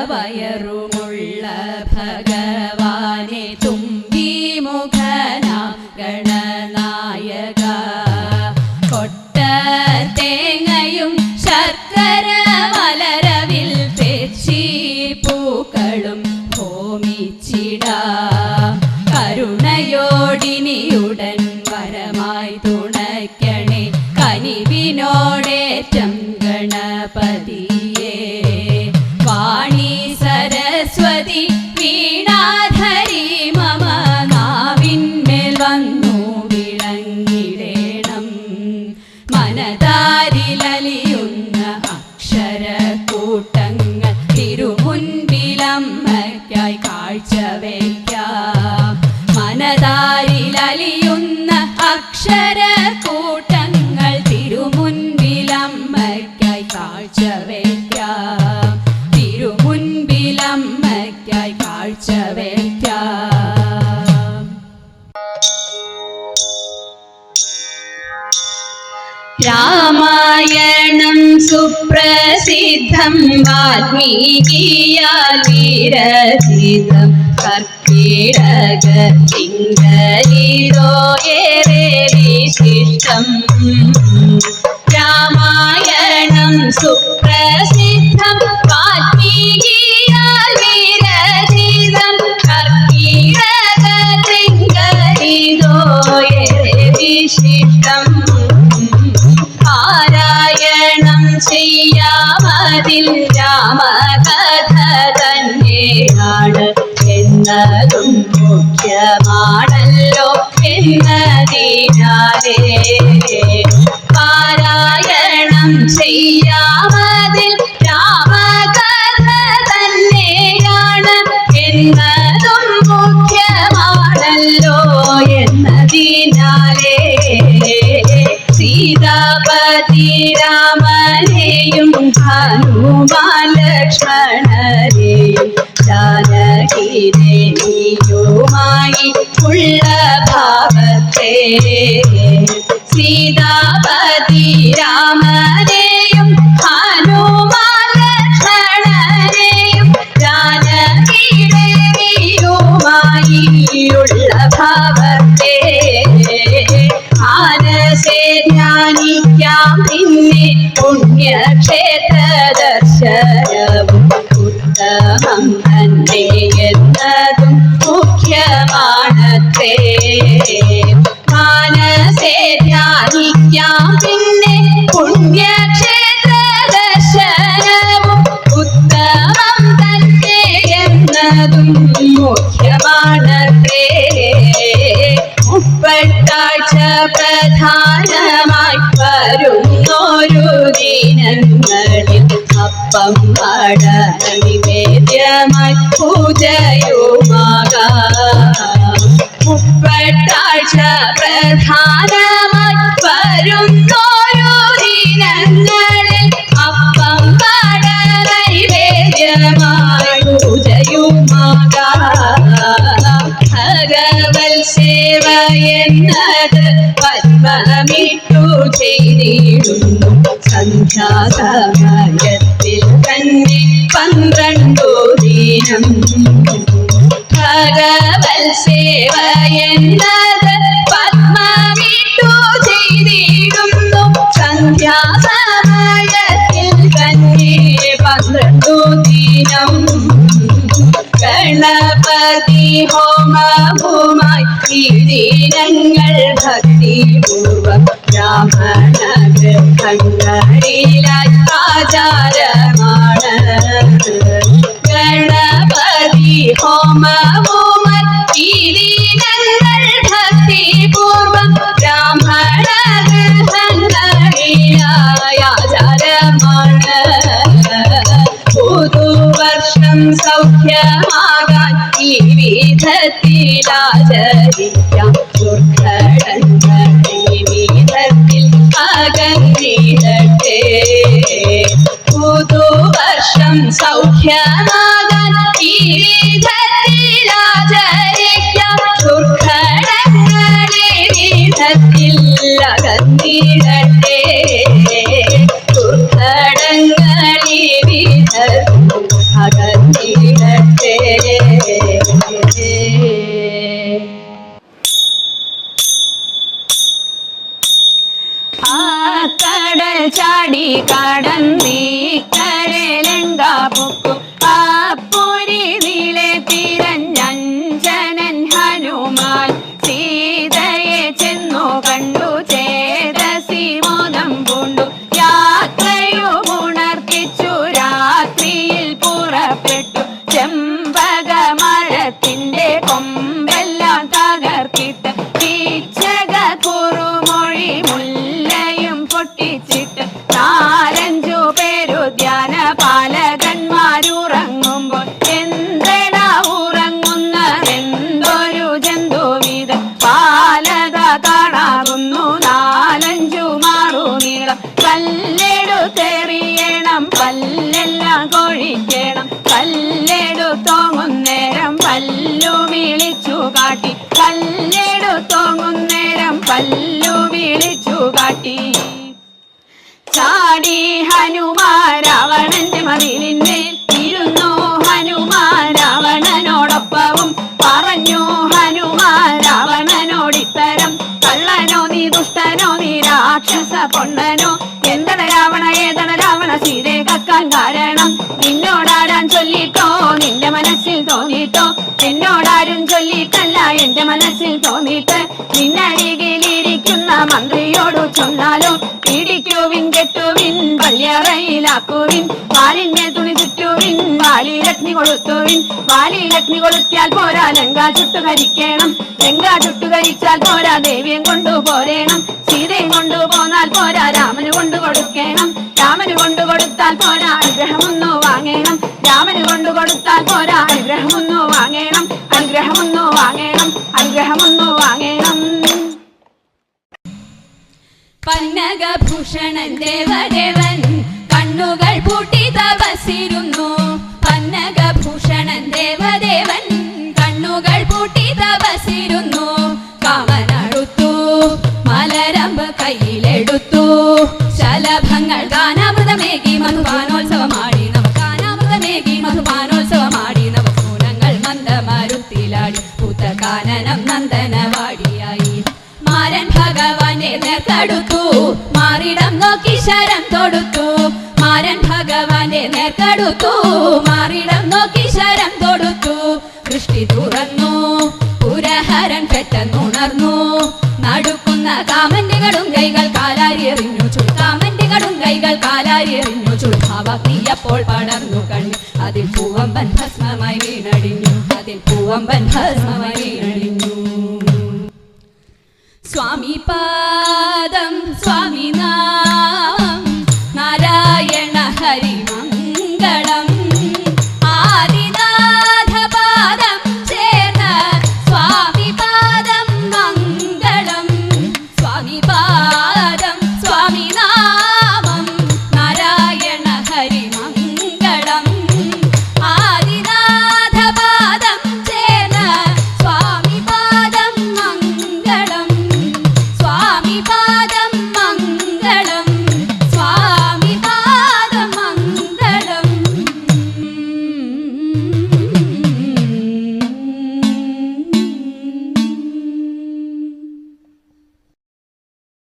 വയറുമുള്ള ഭഗവാനെ തുമ്പിമുഖനാം ഗണനായക കൊട്ട തേങ്ങയും ശർക്കര മലരവിൽ തെച്ചി പൂക്കളും ഹോമിച്ചിടാ കരുണയോടിനിയുടൻ വരമായി തുണയ്ക്കണേ കനിവിനോടേറ്റം ഗണപതിയേ വാണി സരസ്വതി വീണാധരി മമ നാവിന്മേൽ വന്നു വിളങ്ങിടേണം മനതാരിലലിയുന്ന അക്ഷരക്കൂട്ടങ്ങൾ തിരുമുൻപിലമ്മയ്ക്കായി കാഴ്ചവയ്ക്കാം മനതാരിലലിയുന്ന അക്ഷരക്കൂട്ടങ്ങൾ തിരുമുൻപിലമ്മയ്ക്കായി കാഴ്ചവയ്ക്കാം തിരുമുൻപിലമ്മയ്ക്കായി കാഴ്ചവയ്ക്കാം രാമായണം സുപ്രസിദ്ധം വാൽമീകിയാൽ വിരചിതം കർക്കിടക തിങ്കളിലോ ഏറെ വിശിഷ്ടം രാമായണം സുപ്രസിദ്ധം വാൽമീകിയാൽ വിരചിതം കർക്കിടക തിങ്കളിലോ ഏറെ വിശിഷ്ടം പാരായണം ചെയ്യാമതിൽ രാമകഥ തന്നെയാണ് എന്നതും മുഖ്യമാണല്ലോ എന്നതിനാലേ പാരായണം ചെയ്യാമതിൽ രാമകഥ തന്നെയാണ് എന്നതും മുഖ്യമാണല്ലോ എന്നതിനാലേ സീതാപതി രാമനെയും ഹനുമാൻ ലക്ഷ്മണനെയും ജാനകി ദേവിയുമായി ഉള്ള ഭാവത്തെ സീതാപതി രാമനെയും ഹനുമാൻ ലക്ഷ്മണനെയും ജാനകി ദേവിയുമായി ഉള്ള ഭാവത്തെ മാനസേ ധ്യാനിക്കാം പിന്നെ പുണ്യക്ഷേത്ര ദർശനവും ഉത്തമം തന്നെ എന്നതും മുഖ്യമാണത്രേ മാനസേ ധ്യാനിക്കാം പിന്നെ പുണ്യക്ഷേത്ര ദർശനവും ഉത്തമം തന്നെ എന്നതും മുഖ്യമാണത്രേ മുപ്പത്താഴ്ച പ്രധാനമായി വരുന്നൊരു ദിനങ്ങളിൽ അപ്പം വട നൈവേദ്യമായി പൂജയുമാകാം മുപ്പത്താഴ്ച പ്രധാനമായി വരുന്നൊരു ദിനങ്ങളിൽ അപ്പം വട നൈവേദ്യമായി പൂജയുമാകാം ഭഗവൽ സേവ എന്നത് പത്മമിട്ടു ചെയ്തിടുന്നു സന്ധ്യാസമയത്തിൽ തന്നെ 12 ദിനം ഭഗവൽ സേവ എന്നത് പത്മമിട്ടു ചെയ്തിടുന്നു സന്ധ്യാസമയത്തിൽ തന്നെ 12 ദിനം ഗണപതി ഹോമവുമായി ഈ ദിനങ്ങൾ ഭക്തിപൂർവം ബ്രാഹ്മണ ഗൃഹങ്ങളിലായി ആചാരമാണ് ഗണപതി ഹോമവുമായി ഈ ദിനങ്ങൾ ഭക്തിപൂർവം ബ്രാഹ്മണ ഗൃഹങ്ങളിലായി ആചാരമാണ് പുതുവർഷം സൗഖ്യമാകാൻ ഈ വിധത്തിലാചരിക്കാം ദുർഘടങ്ങൾ ഈ വിധത്തിൽ അകന്നിടട്ടെ പുതുവർഷം സൗഖ്യമാകാൻ ഈ വിധത്തിലാചരിക്കാം ദുർഘടങ്ങൾ ഈ വിധത്തിൽ അകന്നിടട്ടെ ദുർഘടങ്ങൾ ഈ വിധത്തിൽ കാട്ടി കല്ലെടുത്തോങ്ങുന്നേരം പല്ലു വിളിച്ചു കാട്ടി ചാടി ഹനുമാൻ രാവണന്റെ മതിലിന്മേൽ ഇരുന്നു ഹനുമാൻ രാവണനോടൊപ്പവും പറഞ്ഞു ഹനുമാൻ രാവണനോടിത്തരം കള്ളനോ നീ ദുഷ്ടനോ നീ രാക്ഷസ പൊണ്ണനോ എന്തട രാവണ ഏതട രാവണ സീതയെ കക്കാൻ കാരണം നിന്നോടാരാൻ ചൊല്ലിട്ടോ നിന്റെ മനസ്സിൽ തോന്നിട്ടോ എന്നോടാരും ചൊല്ലിട്ടല്ല എന്റെ മനസ്സിൽ തോന്നിട്ട് നിന്നരികിലിരിക്കുന്ന മന്ത്രിയോടു ചൊന്നാലോ പിടിക്കുവിൻ കെട്ടുവിൻ പള്ളിയറയിലാക്കുവിൻ വാലിന്മേൽ തുണി ചുറ്റുവിൻ വാലിലഗ്നി കൊളുത്തുവിൻ വാലിലഗ്നി കൊളുത്തിയാൽ പോരാ ലങ്ക ചുട്ടുകരിക്കണം ലങ്ക ചുട്ടുകരിച്ചാൽ പോരാ ദേവിയും കൊണ്ടുപോരേണം സീതയും കൊണ്ടുപോന്നാൽ പോരാ രാമന് കൊണ്ടു കൊടുക്കണം രാമന് കൊണ്ടു കൊടുത്താൽ പോരാ അനുഗ്രഹമൊന്നു വാങ്ങണം രാമന് കൊണ്ടു കൊടുത്താൽ പോരാ അനുഗ്രഹമൊന്നു വാങ്ങണം അനുഗ്രഹമൊന്നു വാങ്ങണം അനുഗ്രഹമൊന്നു വാങ്ങണം പന്നഗഭൂഷണൻ ദേവദേവൻ കണ്ണുകൾ പൂട്ടി തപസ്സിരുന്നു പന്നഗഭൂഷണൻ ദേവദേവൻ കണ്ണുകൾ പൂട്ടി തപസ്സിരുന്നു കാമനടുത്തു മലരമ്പ് കയ്യിലെടുത്തു ശലഭങ്ങൾ ഗാനാമൃതമേകി മധുപാനോത്സവമാടി നവഗാനാമൃതമേകി മധുപാനോത്സവമാടി നവസൂനങ്ങൾ മന്ദമരുത്തിലാടി പൂത്തകാനനം നന്ദനവാടിയായി മാരൻ ഭഗവാനെ നേർക്കടുത്തു മാറിടം നോക്കി ശരം തൊടുത്തു മാരൻ ഭഗവാനെ നേർക്കടുത്തു മാറിടം നോക്കി ശരം തൊടുത്തു ദൃഷ്ടി തുറന്നു പുരഹരൻ പെട്ടെന്നുണർന്നു നടുക്കുന്ന കാമന്റെ കടുങ്കൈകൾ കാലാരിയെറിഞ്ഞു ചുൾ കാമന്റെ കടുങ്കൈകൾ കാലാരിയെറിഞ്ഞു ചുൾഭാവത്തിയപ്പോൾ പടർന്നു കണ്ണു അതിൽ പൂവമ്പൻ ഭസ്മമായി വീണടിഞ്ഞു അതിൽ പൂവമ്പൻ ഭസ്മമായി വീണടിഞ്ഞു സ്വാമി പാദം സ്വാമിനാഥം